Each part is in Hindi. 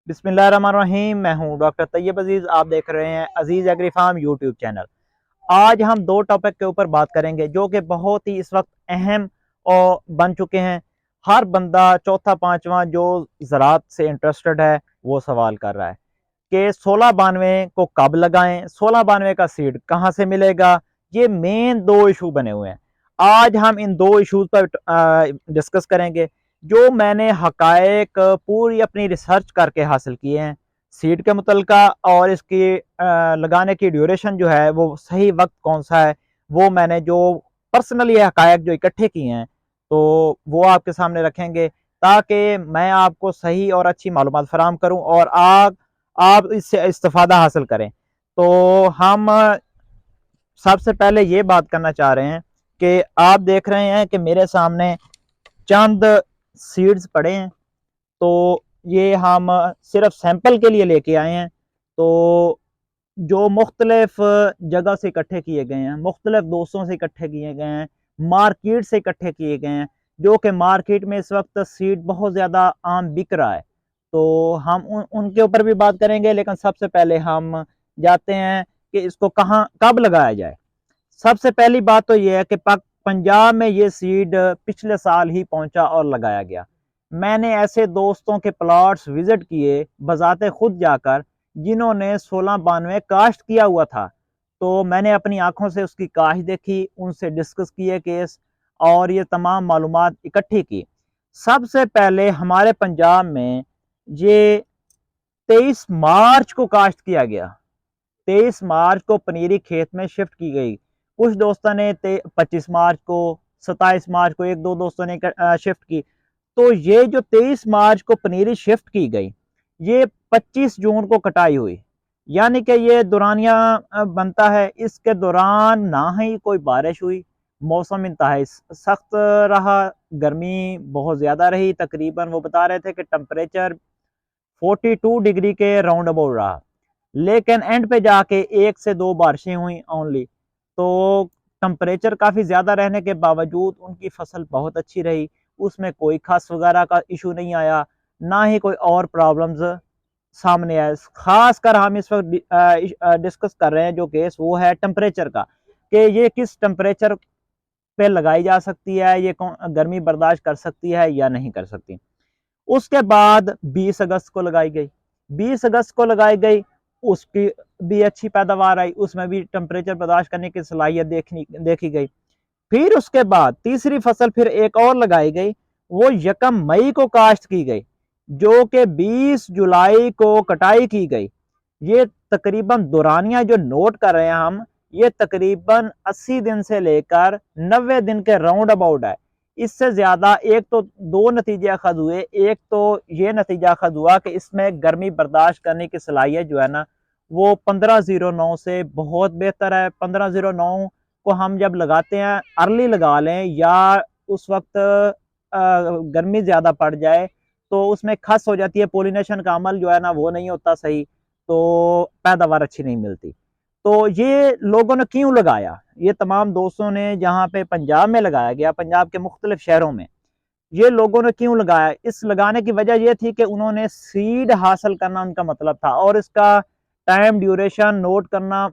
बिस्मिल्लाहिर्रहमानिर्रहीम। मैं हूं डॉक्टर तैयब अजीज़। आप देख रहे हैं अजीज़ एग्री फार्म यूट्यूब चैनल। आज हम दो टॉपिक के ऊपर बात करेंगे जो कि बहुत ही इस वक्त अहम और बन चुके हैं। हर बंदा चौथा पांचवा जो ज़राअत से इंटरेस्टेड है वो सवाल कर रहा है कि 1692 को कब लगाएं, 1692 का सीड कहाँ से मिलेगा। ये मेन दो इशू बने हुए हैं। आज हम इन दो इशूज पर डिस्कस करेंगे जो मैंने हकायक पूरी अपनी रिसर्च करके हासिल किए हैं सीड के मुतलका, और इसकी लगाने की ड्यूरेशन जो है वो सही वक्त कौन सा है वो मैंने जो पर्सनली हकायक जो इकट्ठे किए हैं तो वो आपके सामने रखेंगे ताकि मैं आपको सही और अच्छी मालूमात फराहम करूं और आप इससे इस्तेफादा हासिल करें। तो हम सबसे पहले ये बात करना चाह रहे हैं कि आप देख रहे हैं कि मेरे सामने चंद सीड्स पड़े हैं। तो ये हम सिर्फ सैंपल के लिए लेके आए हैं। तो जो मुख्तलिफ जगह से इकट्ठे किए गए हैं, मुख्तलिफ दोस्तों से इकट्ठे किए गए हैं, मार्केट से इकट्ठे किए गए हैं, जो कि मार्केट में इस वक्त सीड बहुत ज़्यादा आम बिक रहा है। तो हम उनके ऊपर भी बात करेंगे, लेकिन सबसे पहले हम जाते हैं कि इसको कहाँ कब लगाया जाए। सबसे पहली बात तो यह है कि पंजाब में ये सीड पिछले साल ही पहुंचा और लगाया गया। मैंने ऐसे दोस्तों के प्लॉट्स विजिट किए बजाते खुद जाकर जिन्होंने 1692 काश्त किया हुआ था। तो मैंने अपनी आंखों से उसकी काश्त देखी, उनसे डिस्कस किए केस और ये तमाम मालूमात इकट्ठी की। सबसे पहले हमारे पंजाब में ये 23 मार्च को काश्त किया गया। 23 मार्च को पनीरी खेत में शिफ्ट की गई। कुछ दोस्तों ने 25 मार्च को, 27 मार्च को एक दो दोस्तों ने शिफ्ट की। तो ये जो 23 मार्च को पनीरी शिफ्ट की गई, ये 25 जून को कटाई हुई। यानी कि ये दुरानिया बनता है। इसके दौरान ना ही कोई बारिश हुई, मौसम इंतहाई सख्त रहा, गर्मी बहुत ज़्यादा रही। तकरीबन वो बता रहे थे कि टेम्परेचर 42 डिग्री के राउंड अबाउट रहा। लेकिन एंड पे जाके एक से दो बारिशें हुई ओनली। तो टेम्परेचर काफ़ी ज़्यादा रहने के बावजूद उनकी फसल बहुत अच्छी रही, उसमें कोई खस वगैरह का इशू नहीं आया, ना ही कोई और प्रॉब्लम्स सामने आए। खासकर हम इस वक्त डिस्कस कर रहे हैं जो केस वो है टेम्परेचर का, कि ये किस टेम्परेचर पे लगाई जा सकती है, ये गर्मी बर्दाश्त कर सकती है या नहीं कर सकती। उसके बाद 20 अगस्त को लगाई गई। 20 अगस्त को लगाई गई, उसकी भी अच्छी पैदावार आई, उसमें भी टेम्परेचर बर्दाश्त करने की सलाहियत देखी गई। फिर उसके बाद तीसरी फसल फिर एक और लगाई गई, वो 1 मई को काश्त की गई, जो कि 20 जुलाई को कटाई की गई। ये तकरीबन दुरानिया जो नोट कर रहे हैं हम, ये तकरीबन 80 दिन से लेकर 90 दिन के राउंड अबाउट है। इससे ज्यादा एक तो दो नतीजे अखज हुए। एक तो ये नतीजा अखज हुआ कि इसमें गर्मी बर्दाश्त करने की सलाहियत जो है ना वो 1509 से बहुत बेहतर है। 1509 को हम जब लगाते हैं, अर्ली लगा लें या उस वक्त गर्मी ज्यादा पड़ जाए तो उसमें खस हो जाती है, पोलिनेशन का अमल जो है ना वो नहीं होता सही, तो पैदावार अच्छी नहीं मिलती। तो ये लोगों ने क्यों लगाया, ये तमाम दोस्तों ने जहाँ पे पंजाब में लगाया गया, पंजाब के मुख्तलिफ शहरों में ये लोगों ने क्यों लगाया, इस लगाने की वजह यह थी कि उन्होंने सीड हासिल करना उनका मतलब था और इसका टाइम ड्यूरेशन नोट करना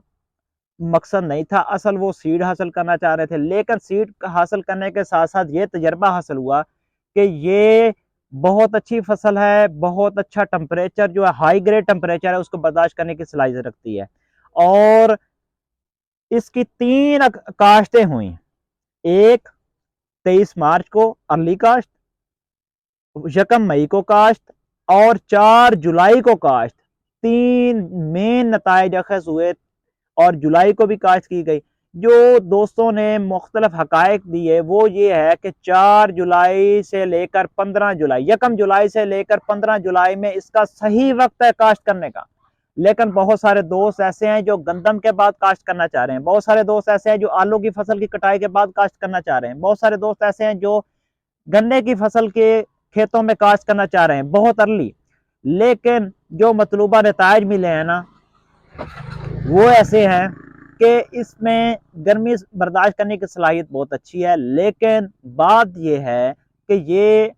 मकसद नहीं था। असल वो सीड हासिल करना चाह रहे थे, लेकिन सीड हासिल करने के साथ साथ ये तजर्बा हासिल हुआ कि ये बहुत अच्छी फसल है, बहुत अच्छा टेम्परेचर जो है हाई ग्रेड टेम्परेचर है उसको बर्दाश्त करने की सलाहियत रखती है। और इसकी 3 काश्तें हुई। एक 23 मार्च को अर्ली काश्त, 1 मई को काश्त और 4 जुलाई को काश्त। 3 मेन नताइज अखज हुए और जुलाई को भी काश्त की गई। जो दोस्तों ने मुख्तलिफ हकायक दिए वो ये है कि 4 जुलाई से लेकर 15 जुलाई, 1 जुलाई से लेकर 15 जुलाई में इसका सही वक्त है काश्त करने का। लेकिन बहुत सारे दोस्त ऐसे हैं जो गंदम के बाद काश्त करना चाह रहे हैं, बहुत सारे दोस्त ऐसे हैं जो आलू की फसल की कटाई के बाद काश्त करना चाह रहे हैं, बहुत सारे दोस्त ऐसे हैं जो गन्ने की फसल के खेतों में काश्त करना चाह रहे हैं बहुत अर्ली। लेकिन जो मतलूबा नताइज मिले हैं ना वो ऐसे हैं कि इसमें गर्मी बर्दाश्त करने की सलाहियत बहुत अच्छी है। लेकिन बात यह है कि ये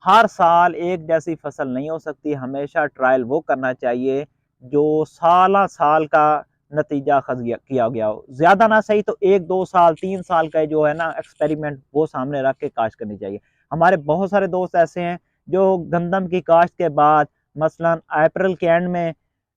हर साल एक जैसी फसल नहीं हो सकती, हमेशा ट्रायल वो करना चाहिए जो साल साल का नतीजा किया गया हो। ज़्यादा ना सही तो 1-2 साल 3 साल का जो है ना एक्सपेरिमेंट वो सामने रख के काश्त करनी चाहिए। हमारे बहुत सारे दोस्त ऐसे हैं जो गंदम की काश्त के बाद मसलन अप्रैल के एंड में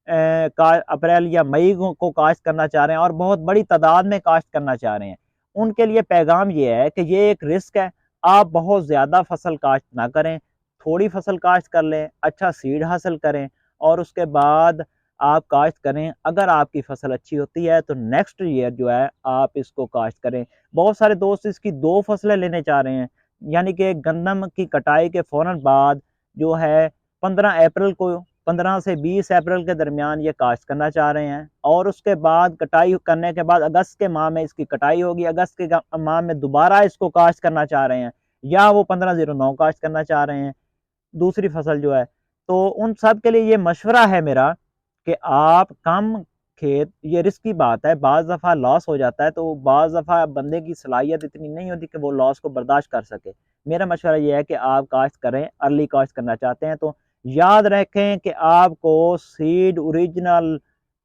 अप्रैल या मई को काश्त करना चाह रहे हैं और बहुत बड़ी तादाद में काश्त करना चाह रहे हैं। उनके लिए पैगाम ये है कि ये एक रिस्क है, आप बहुत ज़्यादा फसल काश्त ना करें, थोड़ी फसल काश्त कर लें, अच्छा सीड हासिल करें और उसके बाद आप काश्त करें। अगर आपकी फसल अच्छी होती है तो नेक्स्ट ईयर जो है आप इसको काश्त करें। बहुत सारे दोस्त इसकी 2 फसलें लेने चाह रहे हैं, यानी कि गंदम की कटाई के फ़ौरन बाद जो है 15 अप्रैल को 15 से 20 अप्रैल के दरमियान ये काश्त करना चाह रहे हैं और उसके बाद कटाई करने के बाद अगस्त के माह में इसकी कटाई होगी, अगस्त के माह में दोबारा इसको काश्त करना चाह रहे हैं या वो 1509 काश्त करना चाह रहे हैं दूसरी फसल जो है। तो उन सब के लिए ये मशवरा है मेरा कि आप कम खेत, ये रिस्की बात है, बाज़ दफ़ा लॉस हो जाता है, तो बाज़ दफ़ा बंदे की सलाहियत इतनी नहीं होती कि वो लॉस को बर्दाश्त कर सके। मेरा मशवरा ये है कि आप काश्त करें, अर्ली काश्त करना चाहते हैं तो याद रखें कि आपको सीड ओरिजिनल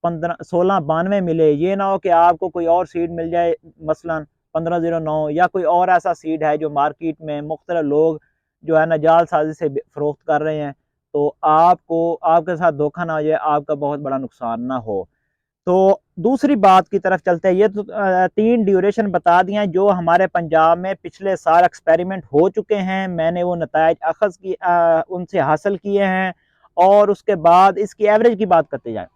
1692 मिले, ये ना हो कि आपको कोई और सीड मिल जाए मसलन 1509 या कोई और ऐसा सीड है जो मार्केट में मुख्तलिफ लोग जो है ना जालसाजी से फरोख्त कर रहे हैं, तो आपको आपके साथ धोखा ना हो जाए, आपका बहुत बड़ा नुकसान ना हो। तो दूसरी बात की तरफ चलते हैं। ये तो 3 ड्यूरेशन बता दिए हैं जो हमारे पंजाब में पिछले साल एक्सपेरिमेंट हो चुके हैं, मैंने वो नतायज अखज़ की उनसे हासिल किए हैं और उसके बाद इसकी एवरेज की बात करते जाएँ।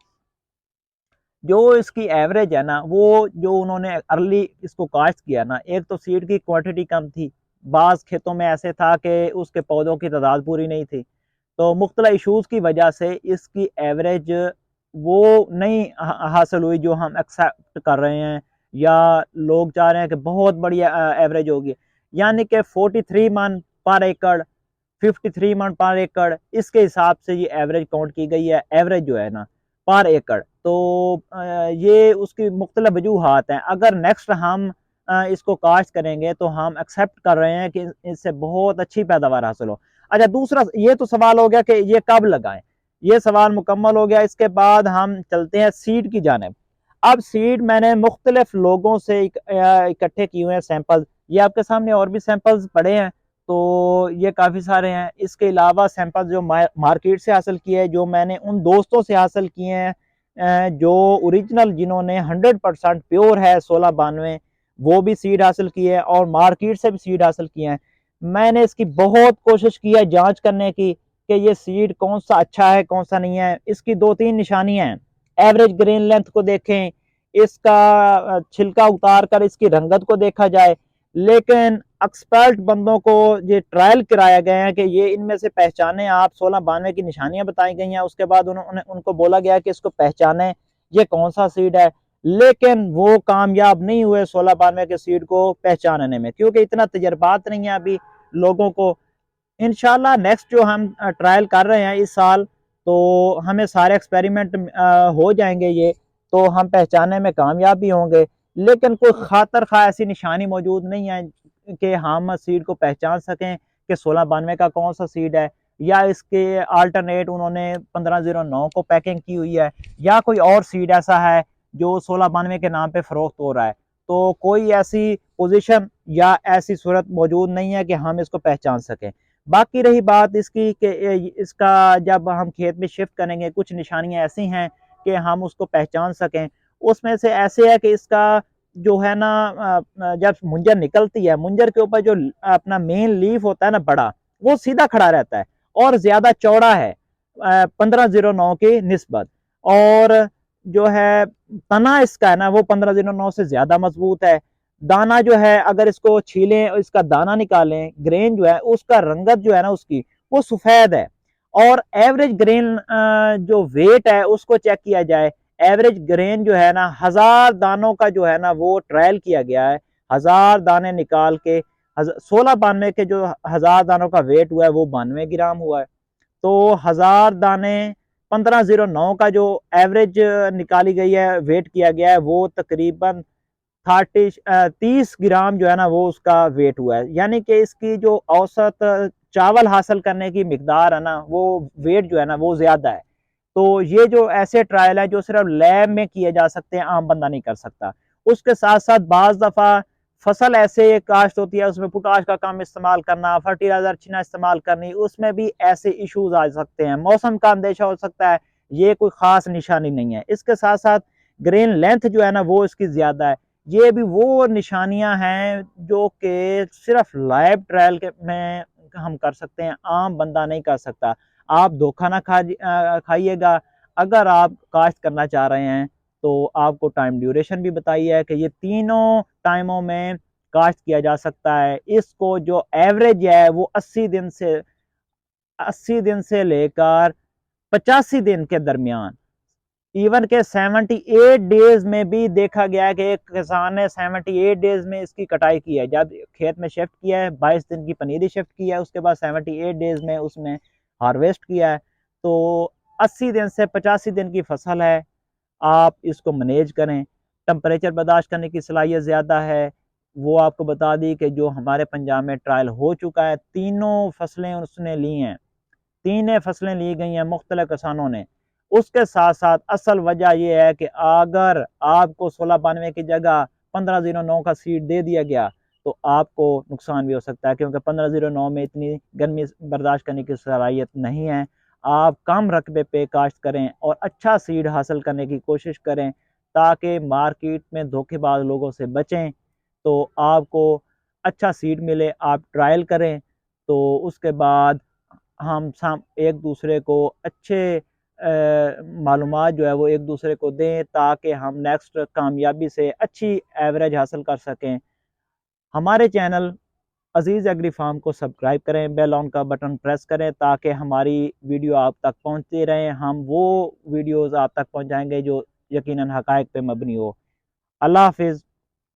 जो इसकी एवरेज है ना, वो जो उन्होंने अर्ली इसको काश्त किया ना, एक तो सीड की क्वांटिटी कम थी, बाज़ खेतों में ऐसे था कि उसके पौधों की तादाद पूरी नहीं थी, तो मुख्तलिफ इशूज़ की वजह से इसकी एवरेज वो नहीं हासिल हुई जो हम एक्सेप्ट कर रहे हैं या लोग चाह रहे हैं कि बहुत बड़ी एवरेज होगी। यानी कि 43 मन पर एकड़, 53 मन पर एकड़, इसके हिसाब से ये एवरेज काउंट की गई है, एवरेज जो है ना पर एकड़। तो ये उसकी मुख्तलिफ वजूहात हैं। अगर नेक्स्ट हम इसको काश्त करेंगे तो हम एक्सेप्ट कर रहे हैं कि इससे बहुत अच्छी पैदावार हासिल हो। अच्छा, दूसरा ये तो सवाल हो गया कि ये कब लगाएं, ये सवाल मुकम्मल हो गया। इसके बाद हम चलते हैं सीड की जानिब। अब सीड मैंने मुख्तलिफ लोगों से इकट्ठे किए हुए हैं सैंपल, ये आपके सामने और भी सैंपल्स पड़े हैं, तो ये काफ़ी सारे हैं। इसके अलावा सैंपल जो मार्केट से हासिल किए हैं, जो मैंने उन दोस्तों से हासिल किए हैं जो ओरिजिनल, जिन्होंने 100% प्योर है 1692, वो भी सीड हासिल किए हैं और मार्केट से भी सीड हासिल किए हैं। मैंने इसकी बहुत कोशिश की है जांच करने की कि ये सीड कौन सा अच्छा है कौन सा नहीं है। इसकी 2-3 निशानियां हैं। एवरेज ग्रेन लेंथ को देखें, इसका छिलका उतार कर इसकी रंगत को देखा जाए, लेकिन एक्सपर्ट बंदों को ये ट्रायल कराया गया है कि ये इनमें से पहचाने आप, 1692 की निशानियां बताई गई हैं, उसके बाद उन्होंने उनको बोला गया कि इसको पहचाने ये कौन सा सीड है, लेकिन वो कामयाब नहीं हुए 1692 के सीड को पहचानने में, क्योंकि इतना तजर्बात नहीं है अभी लोगों को। इंशाल्लाह नेक्स्ट जो हम ट्रायल कर रहे हैं इस साल, तो हमें सारे एक्सपेरिमेंट हो जाएंगे, ये तो हम पहचानने में कामयाब भी होंगे, लेकिन कोई खातर खा ऐसी निशानी मौजूद नहीं है कि हम सीड को पहचान सकें कि 1692 का कौन सा सीड है, या इसके अल्टरनेट उन्होंने 1509 को पैकिंग की हुई है, या कोई और सीड ऐसा है जो 1692 के नाम पे फरोख्त हो रहा है। तो कोई ऐसी पोजीशन या ऐसी सूरत मौजूद नहीं है कि हम इसको पहचान सकें। बाकी रही बात इसकी कि इसका जब हम खेत में शिफ्ट करेंगे, कुछ निशानियां ऐसी हैं कि हम उसको पहचान सकें। उसमें से ऐसे है कि इसका जो है ना जब मुंजर निकलती है, मुंजर के ऊपर जो अपना मेन लीफ होता है ना बड़ा, वो सीधा खड़ा रहता है और ज्यादा चौड़ा है 1509 की निस्बत। और जो है तना इसका है ना वो 1509 से ज्यादा मजबूत है। दाना जो है अगर इसको छीलें और इसका दाना निकालें, ग्रेन जो है उसका रंगत जो है ना उसकी वो सफेद है। और एवरेज ग्रेन जो वेट है उसको चेक किया जाए, एवरेज ग्रेन जो है ना 1000 दानों का जो है ना वो ट्रायल किया गया है, 1000 दाने निकाल के 1692 के जो 1000 दानों का वेट हुआ है वो 92 ग्राम हुआ है। तो 1000 दाने 1509 का जो एवरेज निकाली गई है, वेट किया गया है, वो तकरीबन 30 ग्राम जो है ना वो उसका वेट हुआ है। यानी कि इसकी जो औसत चावल हासिल करने की मिकदार है ना, वो वेट जो है ना वो ज़्यादा है। तो ये जो ऐसे ट्रायल है जो सिर्फ लैब में किए जा सकते हैं, आम बंदा नहीं कर सकता। उसके साथ साथ बाज़ दफ़ा फसल ऐसे काश्त होती है, उसमें पोटाश का कम इस्तेमाल करना, फर्टिलाइजर अच्छी ना इस्तेमाल करनी, उसमें भी ऐसे इश्यूज आ सकते हैं। मौसम का अंदेशा हो सकता है, ये कोई खास निशानी नहीं है। इसके साथ साथ ग्रेन लेंथ जो है ना वो इसकी ज्यादा है। ये भी वो निशानियां हैं जो कि सिर्फ लाइव ट्रायल के में हम कर सकते हैं, आम बंदा नहीं कर सकता। आप धोखा ना खाइएगा। अगर आप काश्त करना चाह रहे हैं तो आपको टाइम ड्यूरेशन भी बताई है कि ये तीनों टाइमों में काश्त किया जा सकता है। इसको जो एवरेज है वो 80 दिन से लेकर 85 दिन के दरमियान, इवन के 78 डेज में भी देखा गया है कि एक किसान ने 78 डेज में इसकी कटाई की है। जब खेत में शिफ्ट किया है, 22 दिन की पनीरी शिफ्ट किया है, उसके बाद 78 डेज में उसने हार्वेस्ट किया है। तो 80 दिन से 85 दिन की फसल है। आप इसको मैनेज करें। टेम्परेचर बर्दाश्त करने की सलाहियत ज़्यादा है। वो आपको बता दी कि जो हमारे पंजाब में ट्रायल हो चुका है, तीनों फसलें उसने ली हैं, तीनों फसलें ली गई हैं मुख्तलिफ किसानों ने। उसके साथ साथ असल वजह यह है कि अगर आपको 1692 की जगह 1509 का सीड दे दिया गया तो आपको नुकसान भी हो सकता है, क्योंकि 1509 में इतनी गर्मी बर्दाश्त करने की सलाहियत नहीं है। आप कम रकबे पे काश्त करें और अच्छा सीड हासिल करने की कोशिश करें ताकि मार्केट में धोखेबाज लोगों से बचें, तो आपको अच्छा सीड मिले। आप ट्रायल करें तो उसके बाद हम साम एक दूसरे को अच्छे मालूमात जो है वो एक दूसरे को दें ताकि हम नेक्स्ट कामयाबी से अच्छी एवरेज हासिल कर सकें। हमारे चैनल अजीज़ एग्री फार्म को सब्सक्राइब करें, बेल ऑन का बटन प्रेस करें ताकि हमारी वीडियो आप तक पहुंचती रहें। हम वो वीडियोस आप तक पहुंचाएंगे जो यकीनन हकायक पे मबनी हो। अल्लाह हाफिज़।